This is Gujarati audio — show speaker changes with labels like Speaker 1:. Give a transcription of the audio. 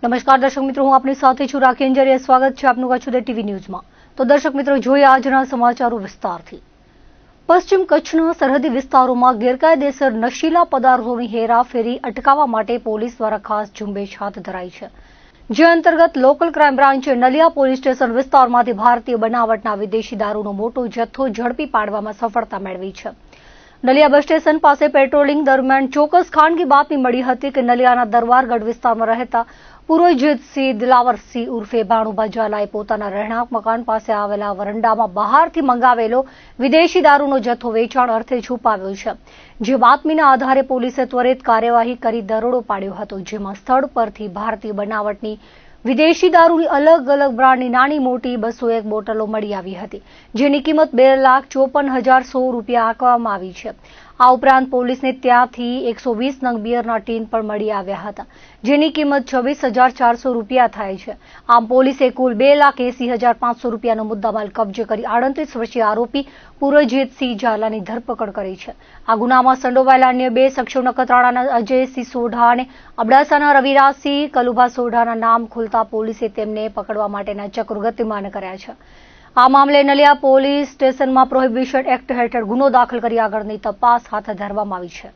Speaker 1: નમસ્કાર દર્શક મિત્રો, હું આપની સાથે છું રાખી અંજારીયા। સ્વાગત છે આપનું કચ્છ ઉદય ટીવી ન્યૂઝમાં। તો દર્શક મિત્રો, જોઈએ આજના સમાચારો વિસ્તારથી। પશ્ચિમ કચ્છના સરહદી વિસ્તારોમાં ગેરકાયદેસર નશીલા પદાર્થોની હેરાફેરી અટકાવવા માટે પોલીસ દ્વારા ખાસ ઝુંબેશ હાથ ધરાઈ છે, જે અંતર્ગત લોકલ ક્રાઇમ બ્રાન્ચે નલિયા પોલીસ સ્ટેશન વિસ્તારમાંથી ભારતીય બનાવટના વિદેશી દારૂનો મોટો જથ્થો ઝડપી પાડવામાં સફળતા મેળવી છે। નલિયા બસ સ્ટેશન પાસે પેટ્રોલિંગ દરમિયાન ચોક્કસ ખાનગી બાતમી મળી હતી કે નલિયાના દરબારગઢ વિસ્તારમાં રહેતા પુરોહિતસિંહ દિલાવરસિંહ ઉર્ફે ભાણુભા ઝાલાએ પોતાના રહેણાંક મકાન પાસે આવેલા વરંડામાં બહારથી મંગાવેલો વિદેશી દારૂનો જથ્થો વેચાણ અર્થે છુપાવ્યો છે। જે બાતમીના આધારે પોલીસે ત્વરિત કાર્યવાહી કરી દરોડો પાડ્યો હતો, જેમાં સ્થળ પરથી ભારતીય બનાવટની વિદેશી દારૂની અલગ અલગ બ્રાન્ડની નાની મોટી 201 બોટલો મળી આવી હતી, જેની કિંમત ₹2,54,100 આંકવામાં આવી છે। આ ઉપરાંત પોલીસને ત્યાંથી 120 નંગ બિયરના ટીન પણ મળી આવ્યા હતા, જેની કિંમત ₹26,400 થાય છે। આમ પોલીસે કુલ ₹2,80,500નો મુદ્દામાલ કબજે કરી 38 વર્ષીય આરોપી પુરોહિતસિંહ ઝાલાની ધરપકડ કરી છે। આ ગુનામાં સંડોવાયેલા અન્ય 2 શખ્સો નખત્રાણાના અજયસિંહ સોઢા અને અબડાસાના રવિરાજસિંહ કલુભા સોઢાના નામ ખુલતા પોલીસે તેમને પકડવા માટેના ચક્રો ગતિમાન કર્યા છે। આ મામલે નલિયા પોલીસ સ્ટેશનમાં પ્રોહિબિશન એક્ટ હેઠળ ગુનો દાખલ કરી આગળની તપાસ હાથ ધરવામાં આવી છે।